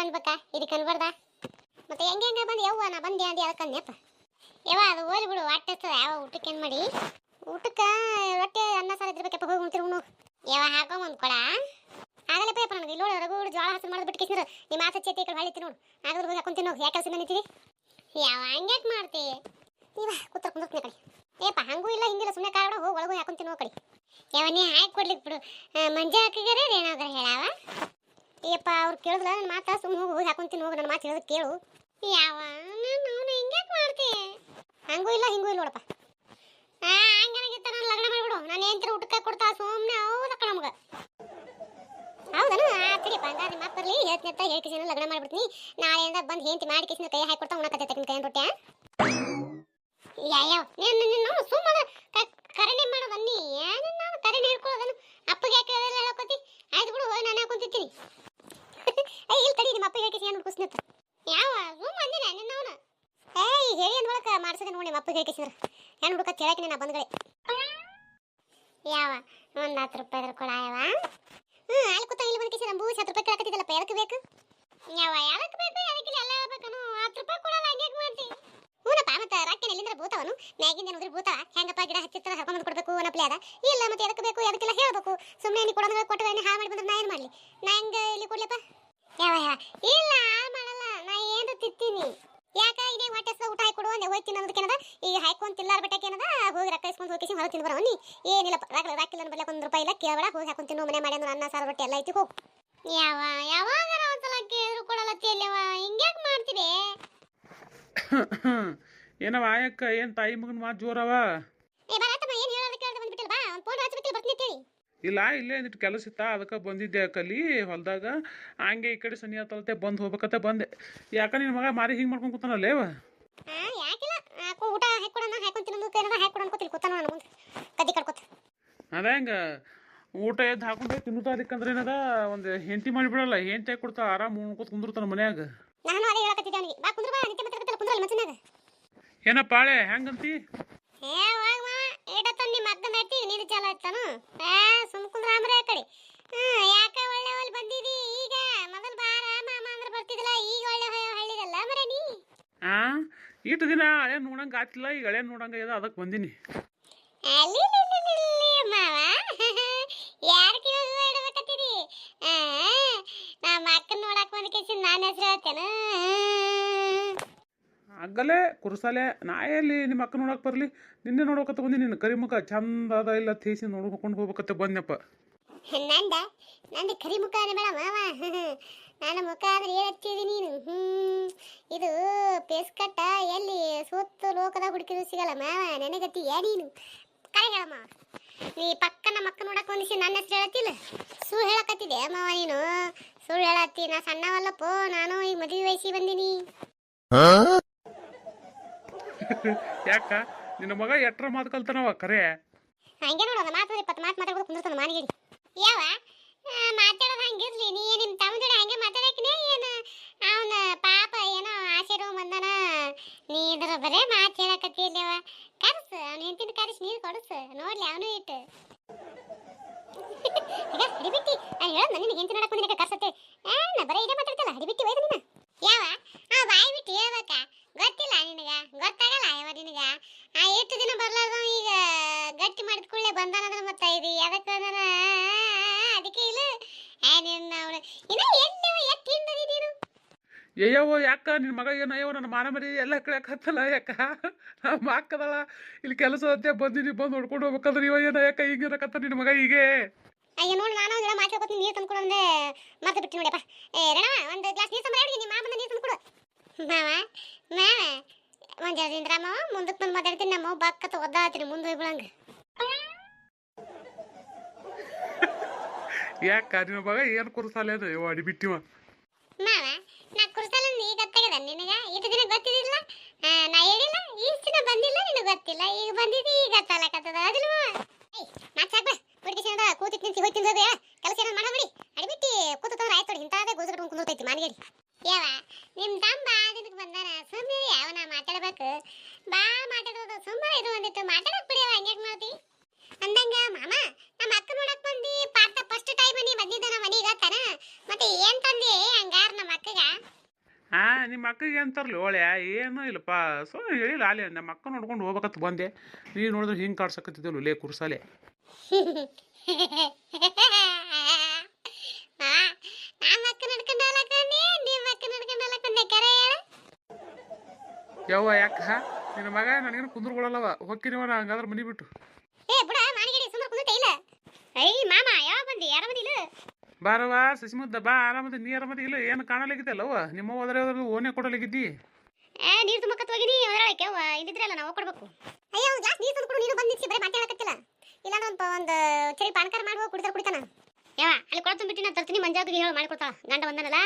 ಅನ್ಬೇಕಾ ಇದಕ್ಕೆ ಅನ್ಬಾರ್ದ ಮತ್ತೆ ಹೆಂಗೆ ಬಂದು ಯವ್ವ ನಾ ಬಂದೆ ಅಂದು ಅದಕ್ಕೆ ಅನ್ನಪ್ಪ ಯವ್ವ ಅದು ಹೋಲಿ ಬಿಡು ಹೊಟ್ಟೆ ಹತ್ತದ ಯಾವ ಊಟಕ್ಕೆ ಏನು ಮಾಡಿ ಊಟಕ್ಕೆ ರೊಟ್ಟೆ ಅನ್ನ ಸಾರು ಇದ್ರಬೇಕಪ್ಪ ಹೋಗಿ ಉಣ್ತಿರು ಉಣ್ಣು ಯವ್ವ ಹಾಕೋ ಒಂದು ಕೊಡ ಆಗಲ್ಲಪ್ಪ ಯಪ್ಪ ನನಗೆ ಇಲ್ಲಿ ರಗೂಡು ಜೋಳ ಹಸು ಮಾಡೋದು ಬಿಟ್ಟು ಕಿಸಿದ್ರು ನಿಮ್ಮ ಆಸೆ ಚೇತಿ ಕಡೆ ಹೊಳಿತಿ ನೋಡು ಆಗಾದ್ರೆ ಹೋಗಿ ಹಾಕೊಂತೀನಿ ಹೋಗಿ ಯಾಕೆ ಕೆಲಸ ನಿಂತಿರಿ ಯಾವ ಹಂಗ್ಯಾಕೆ ಮಾಡ್ತಿ ಇವ ಕುಂದಿರ್ತೀನಿ ಕಡೆ ಏಪ್ಪ ಹಂಗೂ ಇಲ್ಲ ಹಿಂಗಿಲ್ಲ ಸುಮ್ಮನೆ ಕಾರಣ ಹೋಗಿ ಒಳಗೂ ಹಾಕೊಂತೀನಿ ಹೋಗಿ ಕಡೆ ಯಾವ ನೀ ಹಾಕಿ ಕೊಡ್ಲಿಕ್ಕೆ ಬಿಡು ಮಂಜೆ ಹಾಕಿಗಾರೆ ಏನಾದ್ರೆ ಹೇಳವ ಏಪ್ಪ ಅವ್ರು ಕೇಳಿದ್ಲ ನನ್ನ ಮಾತಾ ಸುಮ್ಮನೆ ಹೋಗಿ ಹಾಕೊಂತೀನಿ ಹೋಗಿ ನನ್ನ ಮಾತು ಹೇಳೋದು ಕೇಳು ಯಾವ ನಾನು ಹಿಂಗ್ಯಾಕೆ ಮಾಡ್ತಿ ಹಂಗೂ ಇಲ್ಲ ಹಿಂಗೂ ಇಲ್ಲ ನೋಡಪ್ಪ ಹಂಗೇನಾಗಿತ್ತ ನಾನು ಲಗ್ನ ಮಾಡಿಬಿಡು ನಾನು ಏನ್ತಿರ ಊಟಕ್ಕೆ ಕೊಡ್ತಾ ಸುಮ್ಮನೆ ಹೌದಕ್ಕ ನಮ್ಗೆ ಹೌದನು ಸರಿಯಪ್ಪ ಹಂಗಾದ್ರೆ ನಿಮ್ಮ ಅಪ್ಪ ಬರಲಿ ಹೇಳ್ತಿನಂತ ಹೇಳ್ಕಿಸಿನ ಲಗ್ನ ಮಾಡಿಬಿಡ್ತೀನಿ ನಾಳೆಯಿಂದ ಬಂದು ಹೆಂತಿ ಮಾಡಿ ಕಿಸಿನ ಕೈ ಹಾಕಿ ಕೊಡ್ತಾ ಉಣ್ಣಕತ್ತೆ ತಕ್ಕಿನ ಕೈ ರೊಟ್ಟೆ ಯಾವ ನೀನು ಸುಮ್ಮನೆ ಕರಣೆ ಮಾಡೋದು ಅನ್ನಿ ನಾನು ಕರಣೆ ಹಿಡ್ಕೊಳ್ಳೋದನ್ನು ಅಪ್ಪಗೆ ಯಾಕೆ ಹೇಳೋಕತ್ತಿ ಆಯ್ತು ಬಿಡು ಹೋಗಿ ನಾನು ಹಾಕೊಂತಿರ್ತೀನಿ ಇಲ್ಲಿ ತಡಿ ನಿಮ್ಮ ಅಪ್ಪಗೆ ಹೇಳ್ಕಿಸಿ ಏನು ಕುಸ್ನತ್ತ ಯಾವ ಸುಮ್ಮ ಅಂದಿನ ನಿನ್ನವನು ಈಗ ಹೇಳಿ ಅಂದ್ರೊಳಕ ಮಾಡ್ಸೋದೆ ನೋಡಿ ನಿಮ್ಮ ಅಪ್ಪಗೆ ಹೇಳ್ಕಿಸಿದ್ರ ಹೆಣ್ಣು ಹುಡುಕ ಕೇಳಕ್ಕೆ ನಾ ಬಂದ್ಗಡೆ ಯಾವ ಒಂದು 10 ರೂಪಾಯಿ ಕೊಡ ಯಾವ ಅಲ್ಲಿ ಕೂತ ಇಲ್ಲಿ ಬಂದು ಕಿಸಿ ನಮ್ಮ 10 ರೂಪಾಯಿ ಕೇಳಕತ್ತಿದ್ದಲ್ಲಪ್ಪ ಎದಕ್ಕೆ ಬೇಕು ಯಾವ ಯಾವಕ್ಕೆ ಬೇಕು ಅದಕ್ಕೆ ಎಲ್ಲ ಹೇಳ್ಬೇಕನು 10 ರೂಪಾಯಿ ಕೊಡಲ್ಲ ಹಂಗೆ ಮಾಡ್ತಿ ಹೂನಪ್ಪ ಮತ್ತೆ ರಾಕಿನ ಎಲ್ಲಿಂದ ಭೂತವನು ಮ್ಯಾಗಿಂದ ಏನಾದ್ರು ಭೂತವ ಹೆಂಗಪ್ಪ ಗಿಡ ಹಚ್ಚಿರ್ತಾರ ಹರ್ಕೊಂಡು ಕೊಡಬೇಕು ಅನ್ನಪ್ಲೆ ಅದ ಇಲ್ಲ ಮತ್ತೆ ಎದಕ್ಕೆ ಬೇಕು ಅದಕ್ಕೆಲ್ಲ ಹೇಳ್ಬೇಕು ಸುಮ್ಮನೆ ನೀ ಕೊಡೋದ್ರೆ ಕೊಟ್ಟರೆ ಹಾಳು ಮಾಡಿ ಬಂದ್ರೆ ನಾ ಏನು ಮಾಡಲಿ ನಾ ಹೆಂಗೆ ಇಲ್ಲಿ ಕೊಡ್ಲಪ್ಪ ಯಾವ ಇಲ್ಲ ಹಾಳು ಮಾಡಲ್ಲ ನಾ ಏನು ತಿತ್ತೀನಿ ಯಾಕ ಇದೇ ಹೊಟ್ಟೆ ಊಟ ಹಾಕಿ ಕೊಡು ಅಂದೆ ಹೋಗ್ತೀನಿ ಅನ್ನೋದಕ್ಕೇನದ ಈಗ ಹಾಕೊಂತಿಲ್ಲ ಬಟ್ಟೆಗೆ ಏನದ ಹೋಗಿ ರೊಕ್ಕ ಇಸ್ಕೊಂಡು ಹೋಗಿ ಹೊರ ತಿಂದು ಬರೋ ನೀ ಏನಿಲ್ಲಪ್ಪ ರಾಕಿಲ್ಲ ಬರ್ಲಕ್ಕೆ 1 ರೂಪಾಯಿ ಇಲ್ಲ ಕೇಳಬೇಡ ಹೋಗಿ ಹಾಕೊಂತೀನಿ ಮನೆ ಮಾಡಿ ಅಂದ್ರೆ ಅನ್ನ ಸಾರು ರೊಟ್ಟಿ ಎಲ್ಲ ಐತಿ ಹೋಗು ಯಾವ ಯಾವಾಗ ಒಂದ್ಸಲ ಕೇಳಿದ್ರು ಕೊಡಲತ್ತಿ ಅಲ್ಲವ ಹಿಂಗ್ಯಾಕೆ ಮಾಡ್ತೀರಿ ಏನವ ಆಯಕ್ಕ ಏನು ತಾಯಿ ಮಗನ ಮಾತು ಜೋರವ ಏ ಬರತ್ತಮ್ಮ ಏನು ಹೇಳೋದಕ್ಕೆ ಕೇಳ್ದೆ ಬಂದ್ಬಿಟ್ಟಿಲ್ಲ ಬಾ ಒಂದು ಫೋನ್ ಹಚ್ಬಿಟ್ಟು ಬರ್ತೀನಿ ಅಂತೇಳಿ ಇಲ್ಲ ಇಲ್ಲೇ ಅಂದಿಟ್ಟು ಕೆಲಸ ಇತ್ತ ಅದಕ್ಕೆ ಬಂದಿದ್ದೆ ಕಲಿ ಹೊಲದಾಗ ಹಂಗೆ ಈ ಕಡೆ ಸನಿ ಆತಲತೆ ಬಂದು ಹೋಗ್ಬೇಕಂತ ಬಂದೆ ಯಾಕ ನಿನ್ನ ಮಗ ಮಾರಿ ಹಿಂಗೆ ಮಾಡ್ಕೊಂಡು ಕೂತಾನಲ್ಲೇವ ಯಾಕಿಲ್ಲ ಊಟ ಹಾಕೊಡೋಣ ಹಾಕೊಂತೀನಿ ಅನ್ನೋದು ಏನದ ಹಾಕೊಡೋಣ ಕೂತಿಲ್ಲ ಕೂತಾನ ನಾನು ಮುಂದೆ ಕದ್ದಿ ಕಡ್ಕೋತ ಅದ ಹೆಂಗೆ ಊಟ ಎದ್ದು ಹಾಕೊಂಡೆ ತಿನ್ನುತ್ತಾ ಅದಕ್ಕಂದ್ರೆ ಏನದ ಒಂದು ಹೆಂಡತಿ ಮಾಡಿಬಿಡಲ್ಲ ಹೆಂಡತಿ ಹಾಕಿ ಕೊಡ್ತಾ ಆರಾಮ್ ಉಣ್ಕೋತ ಕುಂದಿರ್ತಾನ ಮನ್ಯಾಗ ನಾನು ಅದೇ ಹೇಳಕತ್ತಿದ್ದೆ ಅವನಿಗೆ ಬಾ ಕುಂದ್ರ ಬಾ ನಿತ್ಯ ಮಾತಾಡ್ತಿಲ್ಲ ಕುಂದ್ರಲ್ಲ ಮಚ್ಚನಾಗ ಏನಪ್ಪ ಪಾಳೆ ಹೆಂಗಂತಿ ಏ ಹೋಗ್ ಮಾ ಏಟತ್ತ ನಿಮ್ಮ ಅಕ್ಕನ ಐತಿ ನೀರು ಚಾಲು ಆಯ್ತಾನು ಸುಮ್ ಕುಂದ್ರ ಆಮ್ರೆ ಆ ಕಡೆ ಯಾಕ ಒಳ್ಳೆ ಹೊಲ್ ಬಂದಿದಿ ಈಗ ಮೊದಲು ಬಾರ ಮಾಮ ಅಂದ್ರೆ ಬರ್ತಿದಿಲ್ಲ ಈಗ ಒಳ್ಳೆ ಹಳ್ಳಿದಲ್ಲ ಮರೆ ನೀ ಇಟ್ಟು ದಿನ ಹಳೆ ನೋಡಂಗೆ ಆತಿಲ್ಲ ಈಗ ಹಳೆ ನೋಡಂಗೆ ಇದೆ ಅದಕ್ಕೆ ಬಂದೀನಿ ಅಲ್ಲಿ ಮಾವ ಯಾರು ಕಿವಾಗ ಇಡಬೇಕತ್ತೀರಿ ನಮ್ಮ ಅಕ್ಕನ ನೋಡಕ್ ಬಂದ ಕೇಸಿ ನಾನು ಹೆಸರು ಹೇಳ್ತೇನೆ ಆಗಲೇ ಕುರ್ಸಾಲೆ ನಾ ಎಲ್ಲಿ ನಿಮ್ಮ ಅಕ್ಕ ನೋಡಕ್ಕೆ ಬರಲಿ ನಿನ್ನೆ ನೋಡ್ಬೇಕತ್ತ ಬಂದಿ ನಿನ್ನ ಕರಿಮುಖ ಚಂದ ಅದ ಇಲ್ಲ ತೀಸಿ ನೋಡ್ಕೊಂಡು ಹೋಗ್ಬೇಕತ್ತ ಬಂದೆಪ್ಪ ನಂದು ಕರಿ ಮುಖ ಬೇಡ ಮಾವ ನನ್ನ ಮುಖ ಆದ್ರೆ ಹೇಳ್ತೀವಿ ನೀನು ಇದು ಪೇಸ್ ಕಟ್ಟ ಎಲ್ಲಿ ಸುತ್ತು ಲೋಕದ ಹುಡುಕಿದ್ರು ಸಿಗಲ್ಲ ಮಾವ ನನಗತ್ತಿ ನೀನು ಕರೆ ಹೇಳ ಮಾವ ನೀ ಪಕ್ಕ ನಮ್ಮ ಅಕ್ಕ ನೋಡಕ್ ಬಂದಿಸಿ ನನ್ನ ಹೆಸರು ಹೇಳತ್ತಿಲ್ಲ ಸುಳ್ಳು ಹೇಳಕತ್ತಿದೆ ಮಾವ ನೀನು ಸುಳ್ಳು ಹೇಳತ್ತಿ ನಾ ಸಣ್ಣವಲ್ಲಪ್ಪೋ ನಾನು ಈಗ ಮದುವೆ ವಯಸ್ಸಿ ಬಂದೀನಿ ಯಾಕ ನಿನ್ನ ಮಗ ಎಟ್ರ ಮಾತು ಕಲ್ತಾನವ ಕರೆ ಹಂಗೆ ನೋಡೋಣ ಮಾತಾಡಿ 20 ಮಾತು ಮಾತಾಡ್ಕೊಂಡು ಕುಂದಿರ್ತಾನ ಮಾನಿಗೇಡಿ ಯಾವ ಮಾತಾಡೋದು ಹಂಗಿರ್ಲಿ ನೀ ನಿಮ್ಮ ತಮ್ಮ ಜೋಡಿ ಹಂಗೆ ಮಾತಾಡಕ್ನೇ ಏನು ಅವನ ಪಾಪ ಏನೋ ಆಸೆರೋ ಬಂದನ ನೀ ಇದ್ರ ಬರೇ ಮಾತು ಹೇಳಕತ್ತಿಲ್ಲವ ಕರ್ಸ ಅವ್ನ ಹೆಂಡತಿನ ಕರೆಸಿ ನೀರು ಕೊಡಿಸು ನೋಡ್ಲಿ ಅವನು ಇಟ್ಟು ಈಗ ಹಿಡಿಬಿಟ್ಟಿ ನಾನು ಹೇಳೋದು ನಿನಗೆ ಹೆಂಡತಿ ನೋಡಕ್ ಬಂದಿನ ಕರ್ಸತ್ತೆ ನಾ ಬರೀ ಇದೇ ಮಾತಾಡ್ತಲ್ಲ ಹಿಡಿಬಿಟ್ಟಿ ಒಯ್ದು ನೀನು ಯಾವ ಬಾಯಿ ಬಿಟ್ಟು ಹೇಳ್ಬೇಕ ಗೊತ್ತಿಲ್ಲ ನಿನಗ ಗೊತ್ತಾಗಲ್ಲ ಯಾವ ನಿನಗ ಎಷ್ಟು ದಿನ ಬರ್ಲಾರ್ದ ಈಗ ಗಟ್ಟಿ ಮಾಡಿದ ಕೂಡಲೇ ಬಂದಾನಂದ್ರೆ ಮತ್ತೆ ಇದು ಅದಕ್ಕೆ ಅದಕ್ಕೆ ಇಲ್ಲ ನಿನ್ನ ಅವಳು ಇನ್ನು ಎಷ್ಟು ಹಿಂದದಿ ನೀನು ಅಯ್ಯವ್ವ ಯಾಕ ನಿನ್ನ ಮಗ ಏನಯ್ಯವ ನನ್ನ ಮಾನ ಮರಿ ಎಲ್ಲ ಕಳಿಯಕತ್ತಲ್ಲ ಯಾಕ ನಮ್ಮ ಅಕ್ಕದಳ ಇಲ್ಲಿ ಕೆಲಸ ಅಂತೆ ಬಂದಿನಿ ಬಂದು ನೋಡ್ಕೊಂಡು ಹೋಗ್ಬೇಕಂದ್ರೆ ಇವ ಏನ ಯಾಕ ಈಗ ಇರಕತ್ತ ನಿನ್ನ ಮಗ ಹೀಗೆ ಅಯ್ಯೋ ನೋಡಿ ನಾನು ಒಂದಿನ ಮಾತಾಡ್ಕೊತೀನಿ ನೀರು ತಂದ್ಕೊಡು ಅಂದ್ರೆ ಮಾತು ಬಿಟ್ಟು ನೋಡಿಯಪ್ಪ ರಣವ ಒಂದು ಗ್ಲಾಸ್ ನೀರು ತಂದ್ರೆ ನಿಮ್ಮ ಮಾಮನ ನೀರು ತಂದ್ಕೊಡು ಮಾವ ಮಾವ ಒಂದು ಜರದಿಂದ ಮಾವ ಮುಂದಕ್ಕೆ ಬಂದು ಮಾತಾಡ್ತೀನಿ ನಮ್ಮ ಬಕ್ಕ ಒದ್ದಾಡ್ತೀನಿ ಮುಂದೆ ಹೋಗ್ಬಿಡಂಗೆ ಯಾಕ ನಿನ್ನ ಮಗ ಏನು ಕುರ್ಸಾಲೆ ಅದು ಇವ ಅಡಿಬಿಟ್ಟಿವ ಮಾವ ನಾ ಕುರ್ಸಲ್ಲ ಈಗ ಗೊತ್ತಾಗದ ನಿನಗ ಇಷ್ಟು ದಿನ ಗೊತ್ತಿದ್ದಿಲ್ಲ ನಾ ಹೇಳಿಲ್ಲ ಇಷ್ಟು ದಿನ ಬಂದಿಲ್ಲ ನಿನಗೆ ಗೊತ್ತಿಲ್ಲ ಈಗ ಬಂದಿದ್ದಿ ಈಗ ಗೊತ್ತಾಗಕತ್ತದ ಅದಿಲ್ಲ ಮಾತಾಡ್ಬ ಹುಡುಗಿಸಿದ ಕೂತಿ ನಿಂತು ಹೋಗಿ ತಿಂದು ಕೆಲಸ ಏನೋ ಮಾಡಬಿಡಿ ಅಡಿಬಿಟ್ಟು ಕೂತಂದ್ರೆ ಆಯ್ತು ನೋಡಿ ಇಂಥದೇ ಗೋಸ್ಕರ ಕುಂದೋತೈತಿ ಮಾನಿಗೇಡಿ ಯಾವ ನಿಮ್ಮ ತಮ್ಮ ದಿನಕ್ಕೆ ಬಂದಾನ ಸುಮ್ಮನೆ ಯಾವನ ಮಾತಾಡ್ಬೇಕು ಬಾ ಮಾತಾಡೋದು ಸುಮ್ಮನೆ ಇದು ಒಂದಿತ್ತು ಮಾತಾಡಕ್ ಬಿಡಿ ಹಂಗ್ಯಾಕ್ ಮಾಡ್ತಿ ಅಂದಂಗ ಮಾಮ ನಮ್ಮ ಅಕ್ಕ ನೋಡಕ್ ಬಂದಿ ಪಾರ್ಥ ಫಸ್ಟ್ ಟೈಮ್ ನೀ ಬಂದಿದ್ದ ನಮ್ಮ ಮನೆಗೆ ತಾನ ಮತ್ತೆ ಏನ್ ತಂದೆ ಹಂಗಾರ ನಮ್ಮ ಅಕ್ಕಗ ಮನ್ಯಾಗ ನಿಮ್ಮ ಅಕ್ಕಗೆ ಅಂತಾರಲ್ಲ ಒಳ್ಳೆ ಏನೂ ಇಲ್ಲಪ್ಪ ಹೇಳಿಲ್ಲ ಅಲ್ಲಿ ನಮ್ಮ ಅಕ್ಕ ನೋಡ್ಕೊಂಡು ಹೋಗ್ಬೇಕಂತ ಬಂದೆ ನೀನು ನೋಡಿದ್ರೆ ಹಿಂಗೆ ಕಾಡ್ಸಕತ್ತಿದ್ದಲ್ಲ ಲೇ ಕುರ್ಸಾಲೆ ನಮ್ಮ ಅಕ್ಕ ನಡ್ಕೊಂಡು ಹೋಗ್ಲಕ್ಕಂಡೆ ನಿಮ್ಮ ಅಕ್ಕ ನಡ್ಕೊಂಡು ಹೋಗ್ಲಕ್ಕಂಡೆ ಕರೆ ಹೇಳ ಯವ್ವ ಯಾಕ ನಿನ್ನ ಮಗ ನನಗೇನು ಕುಂದ್ರಗೊಳ್ಳಲ್ಲವ ಹೊಕ್ಕಿನವ ನಾ ಹಂಗಾದ್ರೆ ಮನೆ ಬಿಟ್ಟು ಏ ಬುಡ ಮಾನಿಗಡಿ ಸುಮ್ಮನೆ ಕುಂತ ಇಲ್ಲ ಐ ಮಾಮ ಯಾವ ಬಂದಿ ಯಾರ ಬಂದಿಲ್ಲ ಬಾರವ ಸಸಿಮುದ್ದ ಬಾ ಆರಾಮದ ನೀ ಆರಾಮದ ಇಲ್ಲ ಏನು ಕಾಣಲಾಗಿದ್ದಲ್ಲವ ನಿಮ್ಮ ಹೋದ್ರೆ ಓನೇ ಕೊಡಲಾಗಿದ್ದಿ ನೀರು ತುಂಬಕತ್ ಹೋಗಿನಿ ಅದರೊಳಕ್ಕೆ ಅವ್ವ ಇಲ್ಲಿದ್ರಲ್ಲ ನಾವು ಕೊಡ್ಬೇಕು ಅಯ್ಯೋ ಒಂದು ಗ್ಲಾಸ್ ನೀರು ತಂದು ಕೊಡು ನೀನು ಬಂದು ನಿಂತು ಬರೀ ಮಾತಾಡಕತ್ತಿಲ್ಲ ಇಲ್ಲಾಂದ್ರೆ ಒಂದು ಚರಿ ಪಾನಕಾರ ಮಾಡಿ ಹೋಗಿ ಕುಡಿದ್ರೆ ಕುಡಿತಾನ ಯಾವ ಅಲ್ಲಿ ಕೊಡ ತುಂಬಿಟ್ಟು ನಾನು ತರ್ತೀನಿ ಮಂಜಾದಿಗೆ ಹೇಳಿ ಮಾಡಿಕೊಡ್ತಾಳ ಗಂಡ ಬಂದನಲ್ಲ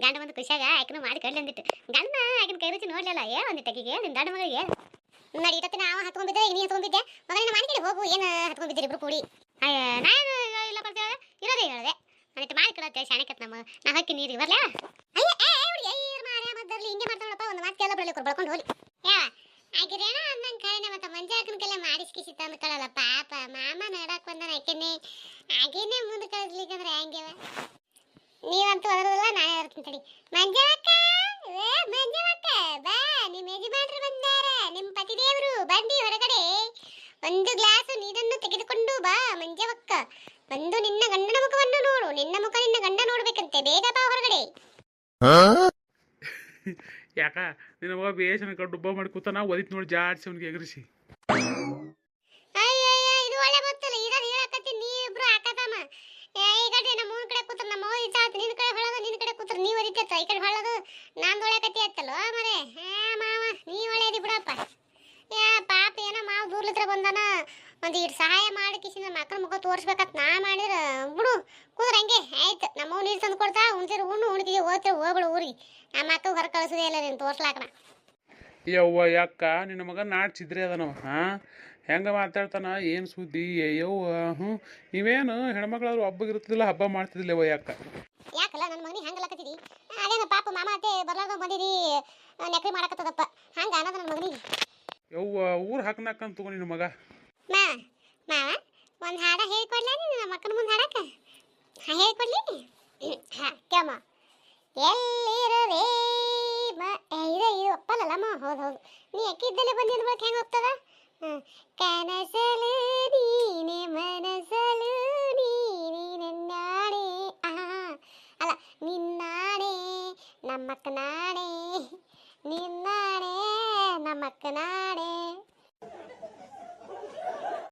ಗಂಡ ಬಂದು ಖುಷಿಯಾಗ ಆಕಿನೂ ಮಾಡಿ ಕಡ್ಲಿ ಅಂದಿಟ್ಟು ಗಂಡ ಆಕಿನ ಕೈ ರುಚಿ ನೋಡ್ಲಿಲ್ಲ ಒಂದಿಟ್ಟು ಆಕಿಗೆ ನಿನ್ನ ಗಂಡ ಮಗಳಿಗೆ ನೋಡಿ ಇಟ್ಟತ್ತಿನ ಅವ ಹತ್ಕೊಂಡ್ಬಿದ್ದೆ ಈಗ ನೀ ಹತ್ಕೊಂಡ್ಬಿದ್ದೆ ಮಗನ ಮಾಡಿಕಡೆ ಹೋಗು ಏನು ಹತ್ಕೊಂಡ್ಬಿದ್ದೀರಿ ಇಬ್ರು ಕೂಡಿ ನಾನು ಇಲ್ಲ ಕೊಡ್ತೇವೆ ಇರೋದೇ ಹೇಳಿದೆ ಒಂದಿಟ್ಟು ಮಾಡಿ ಕೊಡತ್ತೆ ಶಾಣೆಕತ್ ನಮ್ಮ ನಾ ಹಾಕಿ ನೀರಿಗೆ ಬರ್ಲಾ ಅಯ್ಯ ಮಾರ್ಯಾಮದ್ದರ್ಲಿ ಹಿಂಗೆ ಮಾಡ್ತಾಳಪ್ಪ ಒಂದು ಮಾತು ಎಲ್ಲ ಬರಲಿ ಬರ್ಕೊಂಡು ಹೋಗಿ ಯಾ ಆಗಿರೇನೋ ಅಂದಂಗೆ ಕರೆನೆ ಮತ್ತೆ ಮಂಜಾಕನ ಕೈಲ ಮಾಡಿಸ್ಕಿಸಿ ತಂದು ಕಳಲ್ಲ ಪಾಪ ಮಾಮ ನಡಕ್ ಬಂದನ ಆಕೆನೆ ಹಾಗೇನೆ ಮುಂದೆ ಕಳಿಸ್ಲಿಕ್ಕಂದ್ರೆ ಹೆಂಗೆವ ನೀವಂತೂ ಅದರಲ್ಲ ನಾನೇ ಬರ್ತೀನಿ ತಡಿ ಮಂಜಾಕ ಮಂಜಾಕ ಬಾ ನಿಮ್ಮ ಯಜಮಾನ್ರು ಬಂದಾರ ನಿಮ್ಮ ಪತಿದೇವರು ಬಂದಿ ಹೊರಗಡೆ ಒಂದು ಗ್ಲಾಸ್ ನೀರನ್ನು ತೆಗೆದುಕೊಂಡು ಬಾ ಮಂಜವಕ್ಕ ಬಂದು ನಿನ್ನ ಗಂಡನ ಮುಖವನ್ನು ನೋಡು ನಿನ್ನ ಮುಖ ನಿನ್ನ ಗಂಡ ನೋಡ್ಬೇಕಂತೆ ಬೇಗ ಬಾ ಹೊರಗಡೆ ಯಾಕ ನಿನ್ನ ಮಗ ಬೇಸನ ಕಟ್ಟು ಡುಬ್ಬ ಮಾಡಿ ಕೂತಾನ ಒದಿತ್ ನೋಡಿ ಜಾಡ್ಸಿ ಅವ್ನಿಗೆ ಎಗರಿಸಿ ಅಯ್ಯಯ್ಯ ಇದು ಒಳ್ಳೆ ಗೊತ್ತಲ್ಲ ಇರೋದು ಹೇಳಕತ್ತೀನಿ ನೀ ಇಬ್ರು ಹಾಕತಮ್ಮ ಈ ಕಡೆ ನಮ್ಮ ಮೂರು ಕಡೆ ಕೂತ್ರ ನಮ್ಮ ಅವ್ವ ಇದ್ದಾತ ನಿನ್ನ ಕಡೆ ಹೊಳದು ನಿನ್ನ ಕಡೆ ಕೂತ್ರ ನೀ ಒದಿತ್ತ ಈ ಕಡೆ ಹೊಳದು ನಾನು ಒಳ್ಳೆಕತ್ತಿ ಆಯ್ತಲ್ಲೋ ಮರೆ ಮಾವ ನೀ ಒಳ್ಳೆಯದಿ ಬಿಡಪ್ಪ ಯಾ ಪಾಪ ಏನೋ ಮಾವು ದೂರ್ಲಿತ್ರ ಬಂದಾನ ಒಂದು ಇಟ್ಟು ಸಹಾಯ ಮಾಡಿಕಿಸಿಂದ ಮಕ್ಕಳ ಮುಖ ತೋರಿಸ್ಬೇಕಂತ ನಾ ಮಾಡಿದ್ರೆ ಬಿಡು ಕೂದ್ರ ಹಂಗೆ ಆಯ್ತು ನಮ್ಮವ್ ನೀರು ತಂದು ಕೊಡ್ತಾ ಉಣ್ಸಿರು ಉಣ್ಣಿಗೆ ಓದ್ತೇವೆ ಹೋಗ್ಬಿಡು ಊರಿಗೆ ನಮ್ಮ ಮಕ್ಕಳು ಹೊರ ಕಳಿಸೋದೇ ಇಲ್ಲ ನೀನು ತೋರ್ಸ್ಲಾಕನ ಯವ್ವ ಯಾಕ ನಿನ್ನ ಮಗ ನಾಡ್ಸಿದ್ರೆ ಅದನವ ಹೆಂಗೆ ಮಾತಾಡ್ತಾನ ಏನು ಸುದ್ದಿ ಯವ್ವ ನೀವೇನು ಹೆಣ್ಮಕ್ಳಾದ್ರು ಹಬ್ಬಗಿರ್ತಿದ್ದಿಲ್ಲ ಹಬ್ಬ ಮಾಡ್ತಿದ್ದಿಲ್ಲವ ಯಾಕ ಯಾಕಲ್ಲ ನನ್ನ ಮಗನಿಗೆ ಹಂಗಲ್ಲ ಕತ್ತಿದಿ ಅದೇನ ಪಾಪ ಮಾಮ ಅತ್ತೆ ಬರ್ಲಾರ್ದ ಬಂದಿರಿ ನೆಕ್ರಿ ಮಾಡಕತ್ತದಪ್ಪ ಹಂಗ ಅನ್ನೋದು ನನ್ನ ಮಗನಿಗೆ ಯವ್ವ ಊರು ಹಾಕನಾಕಂತ ತಗೋ ನಿನ್ನ ಮಗ ಮಾವ ಒಂದು ಹಾಡ ಹೇಳ್ಕೊಡ್ಲ ನೀನು ನಮ್ಮ ಅಕ್ಕನ ಮುಂದೆ ಹಾಡಕ ಹೇಳ್ಕೊಡ್ಲಿ ಕ್ಯಾಮ ಎಲ್ಲಿರವೇ ಇದು ಒಪ್ಪಲ್ಲಮ್ಮ ಹೌದು ನೀ ಅಕ್ಕಿದ್ದಲ್ಲೇ ಬಂದಿದ್ದ ಬಳಿಕ ಹೆಂಗೆ ಹೋಗ್ತದ ಕನಸಲು ನೀನೆ ಮನಸಲು ನೀನೆ ನನ್ನಾಣೆ ಅಲ್ಲ ನಿನ್ನಾಣೆ ನಮ್ಮಕ್ಕ ನಾಣೆ ನಿನ್ನಾಣೆ ನಮ್ಮಕ್ಕ ನಾಣೆ